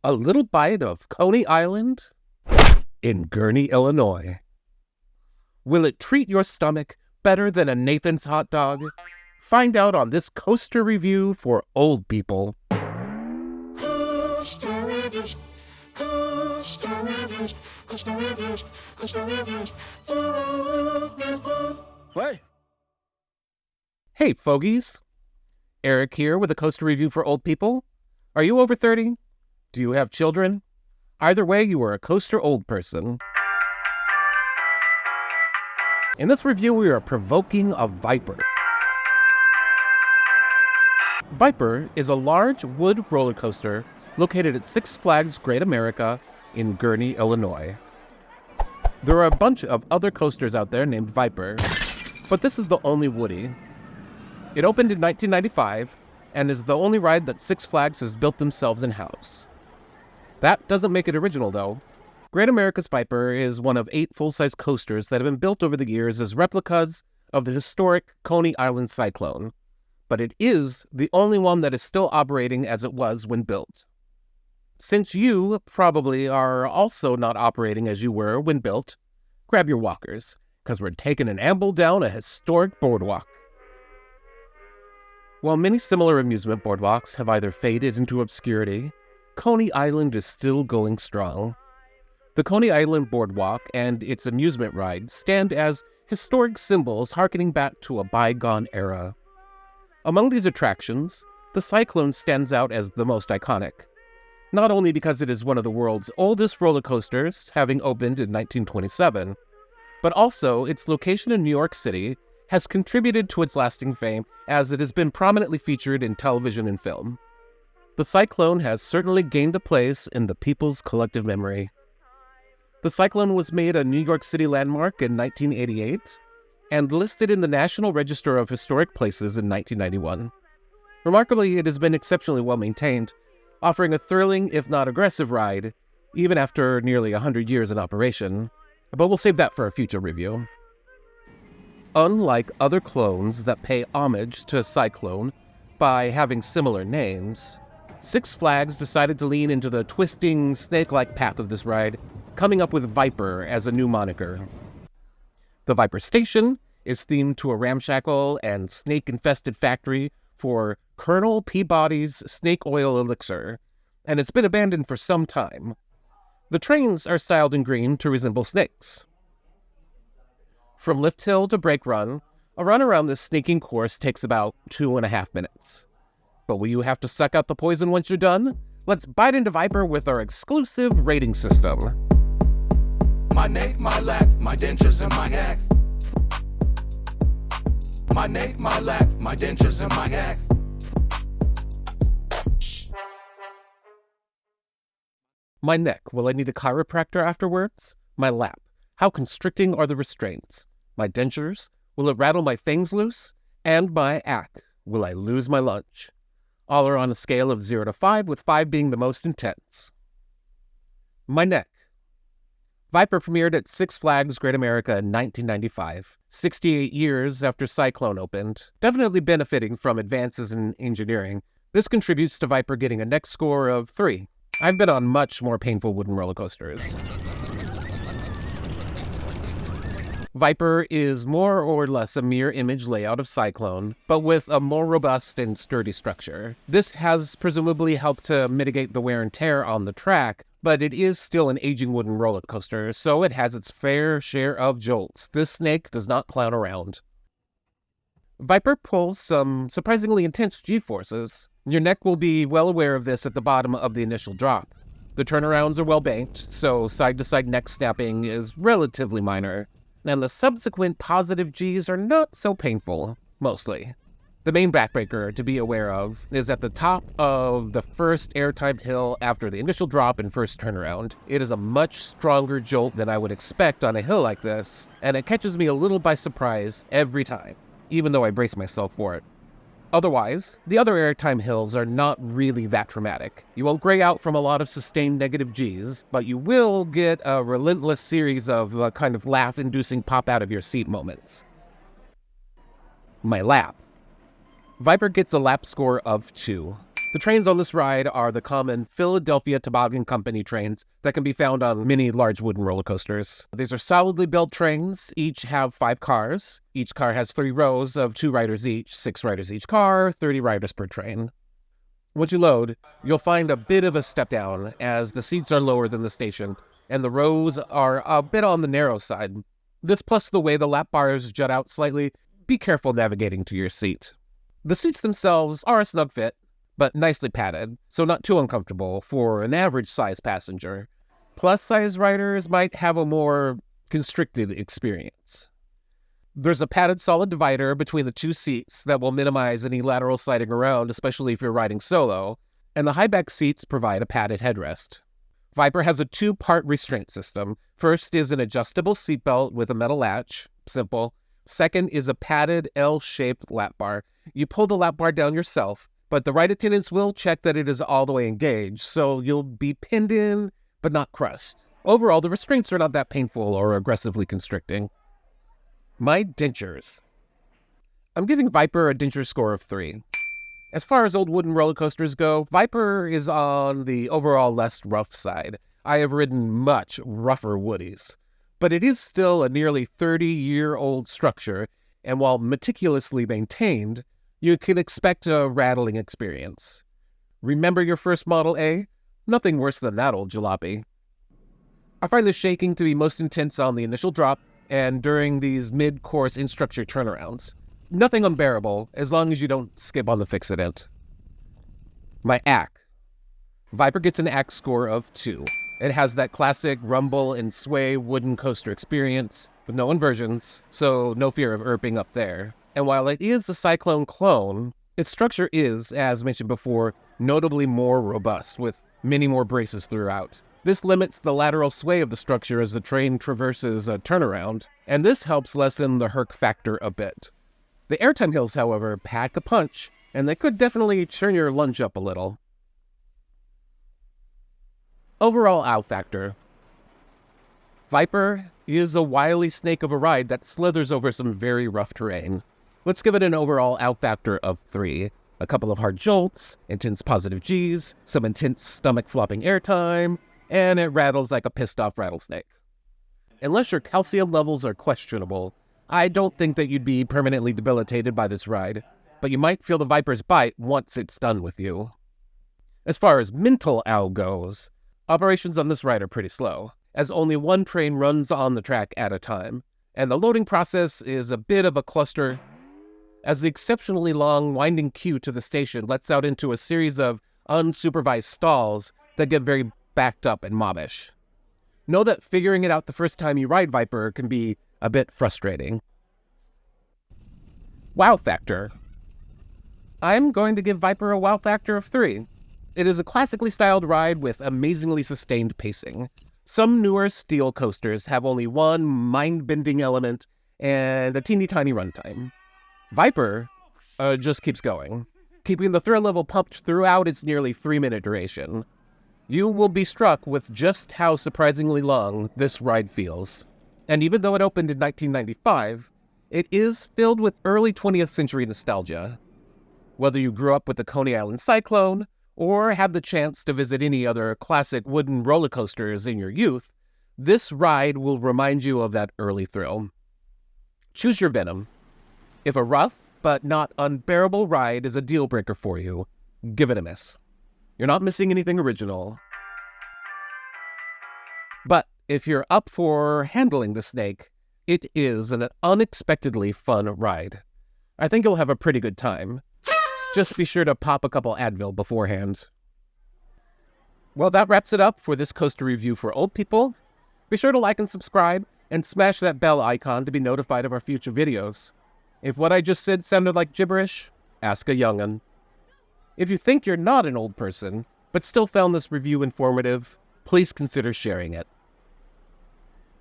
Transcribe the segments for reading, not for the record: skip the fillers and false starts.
A little bite of Coney Island in Gurnee, Illinois. Will it treat your stomach better than a Nathan's hot dog? Find out on this coaster review for old people. Coaster reviews, coaster reviews, coaster reviews, coaster reviews for old people. What? Hey, fogies. Eric here with a coaster review for old people. Are you over 30? Do you have children? Either way, you are a coaster old person. In this review, we are provoking a Viper. Viper is a large wood roller coaster located at Six Flags Great America in Gurnee, Illinois. There are a bunch of other coasters out there named Viper, but this is the only woody. It opened in 1995 and is the only ride that Six Flags has built themselves in-house. That doesn't make it original, though. Great America's Viper is one of 8 full-size coasters that have been built over the years as replicas of the historic Coney Island Cyclone, but it is the only one that is still operating as it was when built. Since you probably are also not operating as you were when built, grab your walkers, because we're taking an amble down a historic boardwalk. While many similar amusement boardwalks have either faded into obscurity, Coney Island is still going strong. The Coney Island Boardwalk and its amusement ride stand as historic symbols harkening back to a bygone era. Among these attractions, the Cyclone stands out as the most iconic, not only because it is one of the world's oldest roller coasters, having opened in 1927, but also its location in New York City has contributed to its lasting fame as it has been prominently featured in television and film. The Cyclone has certainly gained a place in the people's collective memory. The Cyclone was made a New York City landmark in 1988 and listed in the National Register of Historic Places in 1991. Remarkably, it has been exceptionally well maintained, offering a thrilling, if not aggressive ride, even after nearly 100 years in operation. But we'll save that for a future review. Unlike other clones that pay homage to Cyclone by having similar names, Six Flags decided to lean into the twisting, snake-like path of this ride, coming up with Viper as a new moniker. The Viper Station is themed to a ramshackle and snake-infested factory for Colonel Peabody's snake oil elixir, and it's been abandoned for some time. The trains are styled in green to resemble snakes. From lift hill to brake run, a run around this snaking course takes about 2.5 minutes. But will you have to suck out the poison once you're done? Let's bite into Viper with our exclusive rating system. My neck, my lap, my dentures and my hack. My neck, my lap, my dentures and my hack. My neck, will I need a chiropractor afterwards? My lap, how constricting are the restraints? My dentures, will it rattle my fangs loose? And my ack, will I lose my lunch? All are on a scale of 0 to 5, with 5 being the most intense. My neck. Viper premiered at Six Flags Great America in 1995, 68 years after Cyclone opened. Definitely benefiting from advances in engineering, this contributes to Viper getting a neck score of 3. I've been on much more painful wooden roller coasters. Viper is more or less a mirror image layout of Cyclone, but with a more robust and sturdy structure. This has presumably helped to mitigate the wear and tear on the track, but it is still an aging wooden roller coaster, so it has its fair share of jolts. This snake does not clown around. Viper pulls some surprisingly intense G-forces. Your neck will be well aware of this at the bottom of the initial drop. The turnarounds are well banked, so side-to-side neck snapping is relatively minor. And the subsequent positive Gs are not so painful, mostly. The main backbreaker to be aware of is at the top of the first airtime hill after the initial drop and first turnaround. It is a much stronger jolt than I would expect on a hill like this, and it catches me a little by surprise every time, even though I brace myself for it. Otherwise, the other airtime hills are not really that traumatic. You won't gray out from a lot of sustained negative Gs, but you will get a relentless series of kind of laugh-inducing pop-out-of-your-seat moments. My lap. Viper gets a lap score of 2. The trains on this ride are the common Philadelphia Toboggan Company trains that can be found on many large wooden roller coasters. These are solidly built trains. Each have 5 cars. Each car has 3 rows of 2 riders each, 6 riders each car, 30 riders per train. Once you load, you'll find a bit of a step down as the seats are lower than the station and the rows are a bit on the narrow side. This plus the way the lap bars jut out slightly, be careful navigating to your seat. The seats themselves are a snug fit, but nicely padded, so not too uncomfortable for an average-size passenger. Plus-size riders might have a more constricted experience. There's a padded solid divider between the 2 seats that will minimize any lateral sliding around, especially if you're riding solo, and the high-back seats provide a padded headrest. Viper has a 2-part restraint system. First is an adjustable seatbelt with a metal latch, simple. Second is a padded L-shaped lap bar. You pull the lap bar down yourself, but the ride attendants will check that it is all the way engaged, so you'll be pinned in, but not crushed. Overall, the restraints are not that painful or aggressively constricting. My dentures. I'm giving Viper a denture score of 3. As far as old wooden roller coasters go, Viper is on the overall less rough side. I have ridden much rougher woodies, but it is still a nearly 30-year-old structure, and while meticulously maintained, you can expect a rattling experience. Remember your first Model A? Nothing worse than that old jalopy. I find the shaking to be most intense on the initial drop and during these mid-course in-structure turnarounds. Nothing unbearable as long as you don't skip on the fix-it-ent. My ACK. Viper gets an ACK score of 2. It has that classic rumble and sway wooden coaster experience with no inversions, so no fear of erping up there. And while it is a Cyclone clone, its structure is, as mentioned before, notably more robust, with many more braces throughout. This limits the lateral sway of the structure as the train traverses a turnaround, and this helps lessen the herc factor a bit. The airtime hills, however, pack a punch, and they could definitely turn your lunge up a little. Overall ow factor. Viper is a wily snake of a ride that slithers over some very rough terrain. Let's give it an overall ow factor of 3. A couple of hard jolts, intense positive Gs, some intense stomach-flopping airtime, and it rattles like a pissed-off rattlesnake. Unless your calcium levels are questionable, I don't think that you'd be permanently debilitated by this ride, but you might feel the Viper's bite once it's done with you. As far as mental ow goes, operations on this ride are pretty slow, as only one train runs on the track at a time, and the loading process is a bit of a cluster, as the exceptionally long, winding queue to the station lets out into a series of unsupervised stalls that get very backed up and mobbish. Know that figuring it out the first time you ride Viper can be a bit frustrating. Wow factor. I'm going to give Viper a wow factor of 3. It is a classically styled ride with amazingly sustained pacing. Some newer steel coasters have only one mind-bending element and a teeny-tiny runtime. Viper just keeps going, keeping the thrill level pumped throughout its nearly 3-minute duration. You will be struck with just how surprisingly long this ride feels. And even though it opened in 1995, it is filled with early 20th century nostalgia. Whether you grew up with the Coney Island Cyclone, or have the chance to visit any other classic wooden roller coasters in your youth, this ride will remind you of that early thrill. Choose your venom. If a rough but not unbearable ride is a deal breaker for you, give it a miss. You're not missing anything original. But if you're up for handling the snake, it is an unexpectedly fun ride. I think you'll have a pretty good time. Just be sure to pop a couple Advil beforehand. Well, that wraps it up for this coaster review for old people. Be sure to like and subscribe, and smash that bell icon to be notified of our future videos. If what I just said sounded like gibberish, ask a young'un. If you think you're not an old person, but still found this review informative, please consider sharing it.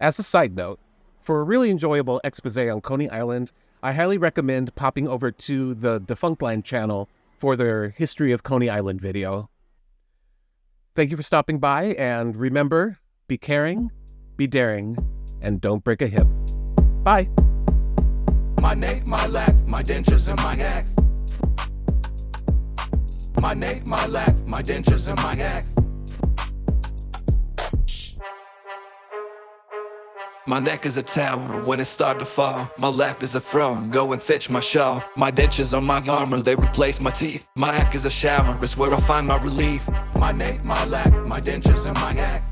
As a side note, for a really enjoyable expose on Coney Island, I highly recommend popping over to the Defunctland channel for their History of Coney Island video. Thank you for stopping by, and remember, be caring, be daring, and don't break a hip. Bye! My neck, my lap, my dentures, and my hack. My neck, my lap, my dentures and my act. My neck is a tower when it start to fall. My lap is a throne, go and fetch my shawl. My dentures are my armor, they replace my teeth. My act is a shower, it's where I find my relief. My neck, my lap, my dentures and my act.